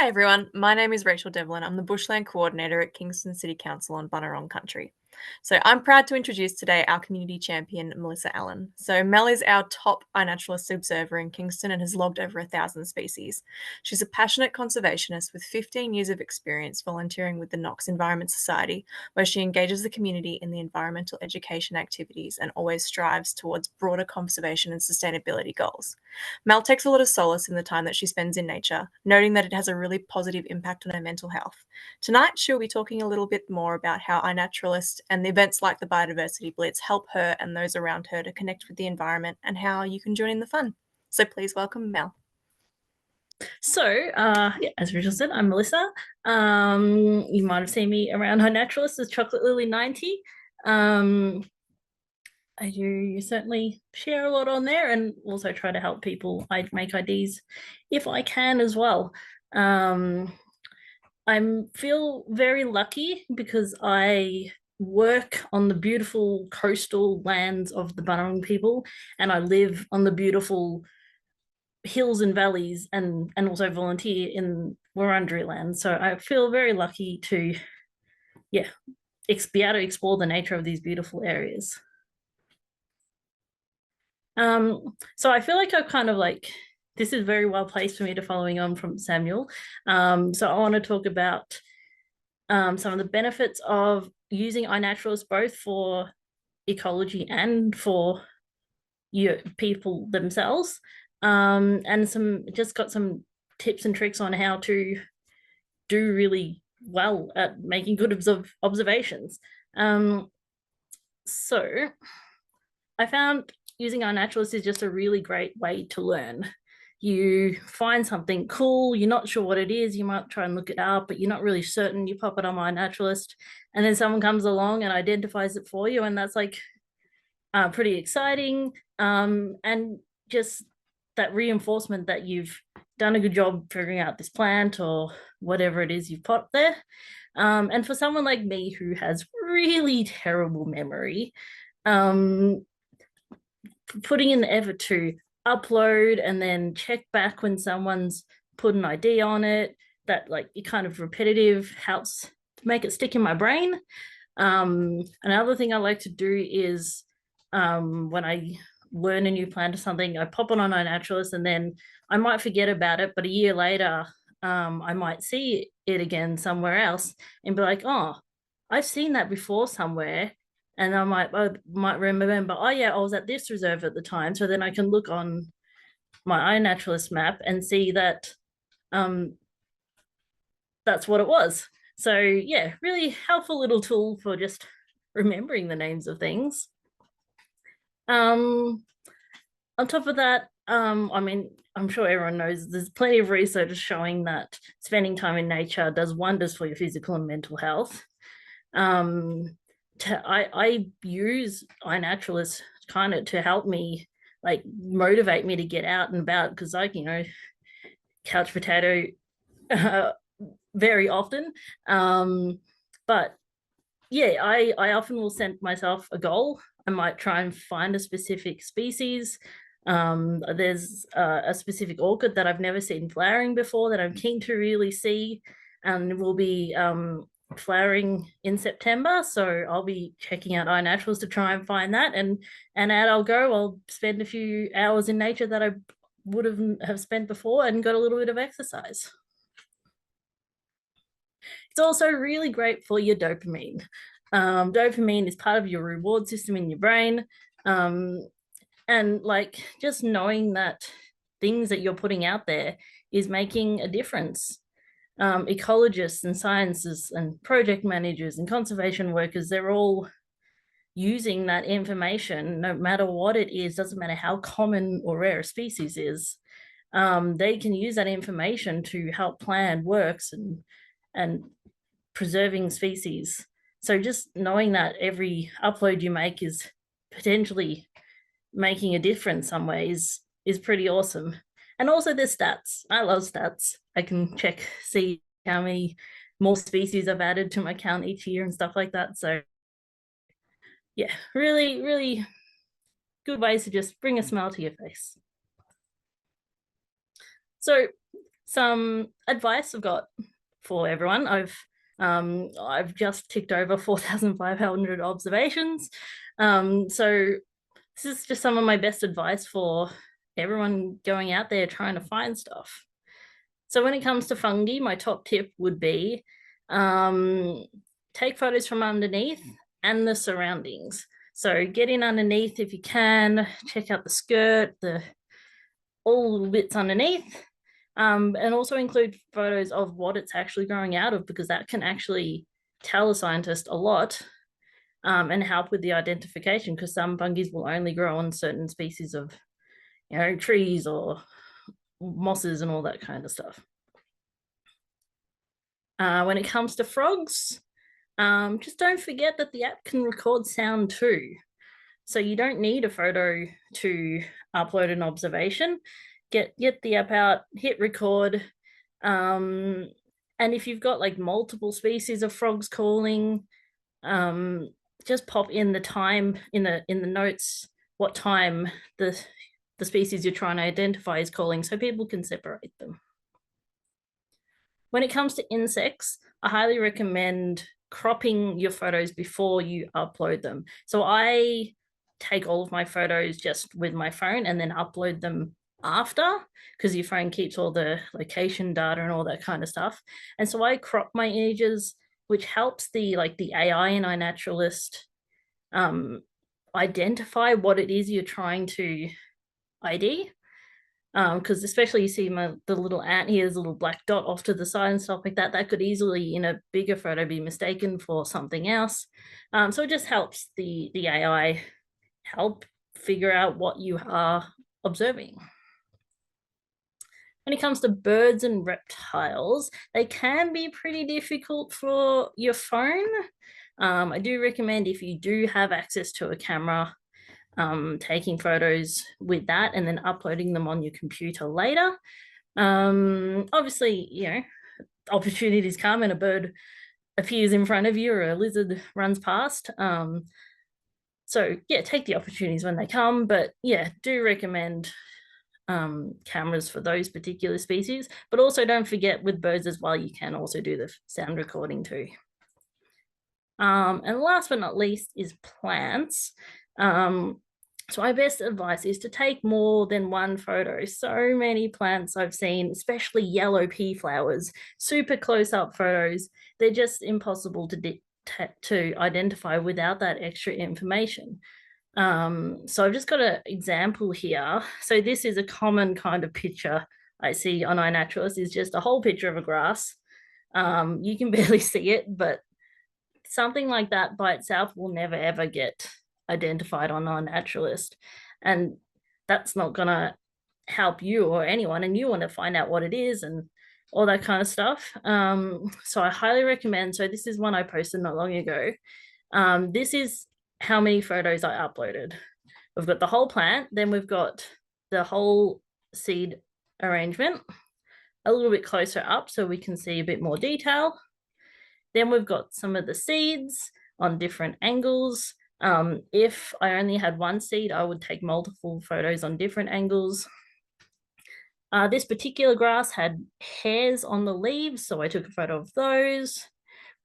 Hi everyone, my name is Rachel Devlin. I'm the Bushland Coordinator at Kingston City Council on Bunurong Country. So I'm proud to introduce today our community champion, Melissa Allen. So Mel is our top iNaturalist observer in Kingston and has logged over 1,000 species. She's a passionate conservationist with 15 years of experience volunteering with the Knox Environment Society, where she engages the community in the environmental education activities and always strives towards broader conservation and sustainability goals. Mel takes a lot of solace in the time that she spends in nature, noting that it has a really positive impact on her mental health. Tonight, she'll be talking a little bit more about how iNaturalist and the events like the Biodiversity Blitz help her and those around her to connect with the environment and how you can join in the fun. So please welcome Mel. So, as Rachel said, I'm Melissa. You might have seen me around iNaturalist as Chocolate Lily 90. I do certainly share a lot on there and also try to help people. I make IDs if I can as well. I feel very lucky because I work on the beautiful coastal lands of the Bunurong people, and I live on the beautiful hills and valleys, and also volunteer in Wurundjeri land. So I feel very lucky to, yeah, be able to explore the nature of these beautiful areas. So I feel like I've kind of like, this is very well placed for me to following on from Samuel. So I want to talk about some of the benefits of using iNaturalist both for ecology and for people themselves. And just got some tips and tricks on how to do really well at making good observations. So I found using iNaturalist is just a really great way to learn. You find something cool, you're not sure what it is, you might try and look it up, but you're not really certain. You pop it on iNaturalist, and then someone comes along and identifies it for you, and that's like pretty exciting. And just that reinforcement that you've done a good job figuring out this plant or whatever it is you've put there. And for someone like me who has really terrible memory, putting in the effort to upload and then check back when someone's put an ID on it, that like it kind of repetitive helps to make it stick in my brain. Another thing I like to do is when I learn a new plant or something, I pop it on iNaturalist and then I might forget about it, but a year later, I might see it again somewhere else and be like, oh, I've seen that before somewhere. And I might remember, oh yeah, I was at this reserve at the time. So then I can look on my iNaturalist map and see that that's what it was. So yeah, really helpful little tool for just remembering the names of things. On top of that, I mean, I'm sure everyone knows there's plenty of research showing that spending time in nature does wonders for your physical and mental health. I use iNaturalist kind of to help me, like motivate me to get out and about, because like, couch potato very often. But yeah, I often will set myself a goal. I might try and find a specific species. There's a specific orchid that I've never seen flowering before that I'm keen to really see, and will be flowering in September. So I'll be checking out iNaturals to try and find that, and out I'll go. I'll spend a few hours in nature that I would have spent before and got a little bit of exercise. It's also really great for your dopamine. Dopamine is part of your reward system in your brain. And like just knowing that things that you're putting out there is making a difference. Ecologists and scientists and project managers and conservation workers, they're all using that information, no matter what it is, doesn't matter how common or rare a species is. They can use that information to help plan works and preserving species. So just knowing that every upload you make is potentially making a difference some ways is pretty awesome. And also the stats. I love stats. I can check, see how many more species I've added to my count each year and stuff like that. So yeah, really, really good ways to just bring a smile to your face. So some advice I've got for everyone. I've just ticked over 4,500 observations. So this is just some of my best advice for everyone going out there trying to find stuff. So when it comes to fungi, my top tip would be take photos from underneath and the surroundings. So get in underneath if you can, check out the skirt, all the bits underneath, and also include photos of what it's actually growing out of, because that can actually tell a scientist a lot, and help with the identification, because some fungi will only grow on certain species of trees or mosses and all that kind of stuff. When it comes to frogs, just don't forget that the app can record sound too. So you don't need a photo to upload an observation. Get the app out, hit record. And if you've got like multiple species of frogs calling, just pop in the time in the notes what time the species you're trying to identify is calling, so people can separate them. When it comes to insects, I highly recommend cropping your photos before you upload them. So I take all of my photos just with my phone and then upload them after, because your phone keeps all the location data and all that kind of stuff. And so I crop my images, which helps the AI in iNaturalist identify what it is you're trying to ID. Because especially you see the little ant here, there's a little black dot off to the side and stuff like that. That could easily, in a bigger photo, be mistaken for something else. So it just helps the AI help figure out what you are observing. When it comes to birds and reptiles, they can be pretty difficult for your phone. I do recommend, if you do have access to a camera, taking photos with that and then uploading them on your computer later. Obviously, opportunities come and a bird appears in front of you or a lizard runs past. So yeah, take the opportunities when they come, but yeah, do recommend cameras for those particular species. But also don't forget, with birds as well, you can also do the sound recording too. And last but not least is plants. So my best advice is to take more than one photo. So many plants I've seen, especially yellow pea flowers, super close-up photos, they're just impossible to identify without that extra information. So I've just got an example here. So this is a common kind of picture I see on iNaturalist, is just a whole picture of a grass. You can barely see it, but something like that by itself will never ever get identified on iNaturalist, and that's not gonna help you or anyone, and you want to find out what it is and all that kind of stuff. So I highly recommend, so this is one I posted not long ago. This is how many photos I uploaded. We've got the whole plant, then we've got the whole seed arrangement a little bit closer up so we can see a bit more detail. Then we've got some of the seeds on different angles. If I only had one seed, I would take multiple photos on different angles. This particular grass had hairs on the leaves, so I took a photo of those.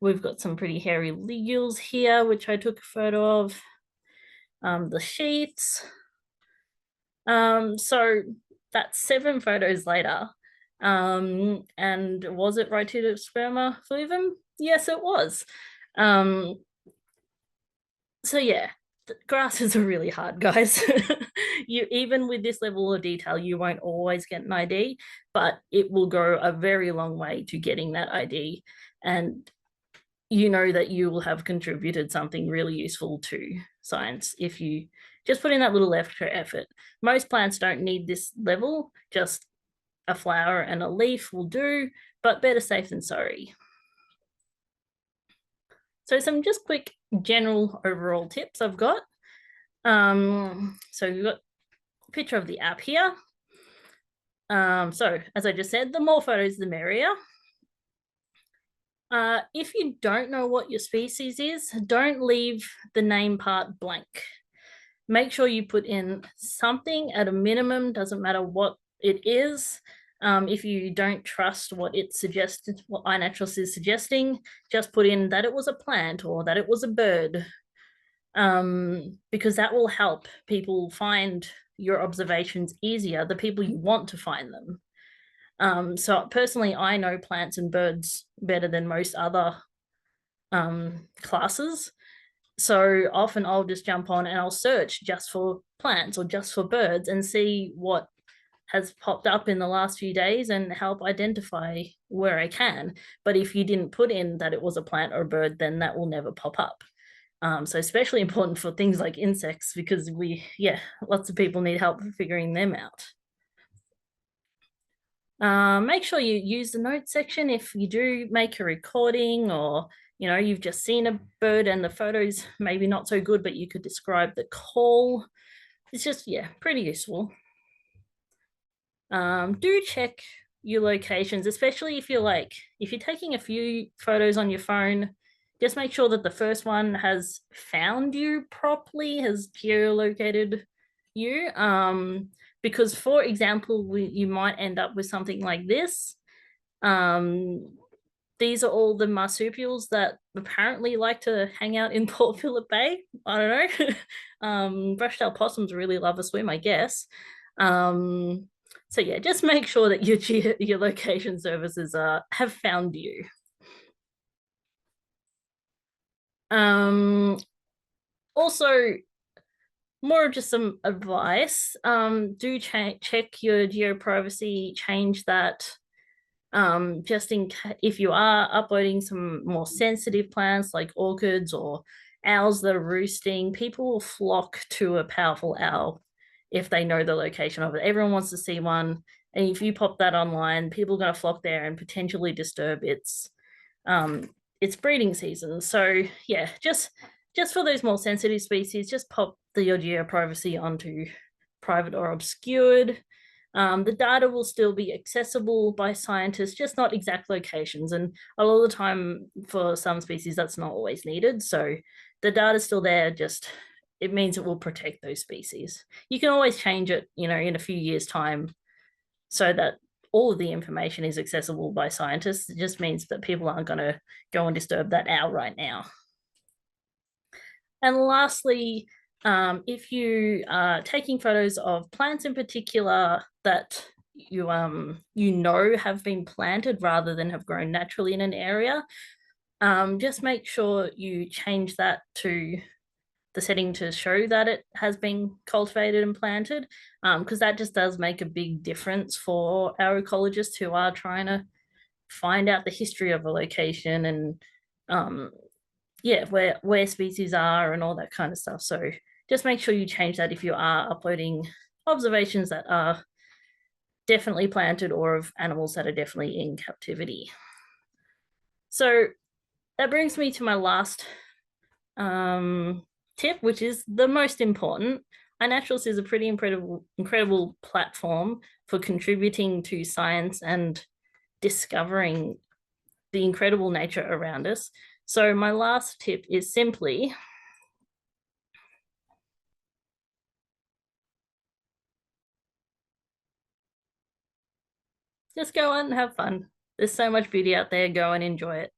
We've got some pretty hairy legules here, which I took a photo of. The sheaths. So that's 7 photos later. And was it Rhytidosperma fluvium? Yes, it was. So yeah, grasses are really hard, guys. Even with this level of detail, you won't always get an ID, but it will go a very long way to getting that ID. And you know that you will have contributed something really useful to science if you just put in that little extra effort. Most plants don't need this level, just a flower and a leaf will do, but better safe than sorry. So some just quick general overall tips I've got. So we've got a picture of the app here. So as I just said, the more photos, the merrier. If you don't know what your species is, don't leave the name part blank. Make sure you put in something at a minimum, doesn't matter what it is. If you don't trust what it suggested, what iNaturalist is suggesting, just put in that it was a plant or that it was a bird, because that will help people find your observations easier, the people you want to find them. So personally, I know plants and birds better than most other classes. So often I'll just jump on and I'll search just for plants or just for birds and see what has popped up in the last few days and help identify where I can. But if you didn't put in that it was a plant or a bird, then that will never pop up. So especially important for things like insects, because lots of people need help figuring them out. Make sure you use the notes section if you do make a recording, or you've just seen a bird and the photos maybe not so good, but you could describe the call. It's just pretty useful. Do check your locations, especially if you're taking a few photos on your phone. Just make sure that the first one has found you properly, has geolocated you. Because for example, you might end up with something like this. These are all the marsupials that apparently like to hang out in Port Phillip Bay. I don't know. Brush-tailed possums really love a swim, I guess. So just make sure that your location services have found you. Also, more of just some advice. Do check your geoprivacy, change that. Just if you are uploading some more sensitive plants like orchids or owls that are roosting, people will flock to a powerful owl if they know the location of it. Everyone wants to see one, and if you pop that online, people are going to flock there and potentially disturb its breeding season. So just for those more sensitive species, just pop your geoprivacy onto private or obscured. The data will still be accessible by scientists, just not exact locations. And a lot of the time for some species, that's not always needed. So the data's still there, just it means it will protect those species. You can always change it, in a few years' time so that all of the information is accessible by scientists. It just means that people aren't going to go and disturb that owl right now. And lastly, if you are taking photos of plants in particular that you have been planted rather than have grown naturally in an area, just make sure you change that to the setting to show that it has been cultivated and planted, because that just does make a big difference for our ecologists who are trying to find out the history of a location and where species are and all that kind of stuff. So just make sure you change that if you are uploading observations that are definitely planted or of animals that are definitely in captivity. So that brings me to my last tip, which is the most important. iNaturalist is a pretty incredible platform for contributing to science and discovering the incredible nature around us. So my last tip is simply just go out and have fun. There's so much beauty out there. Go and enjoy it.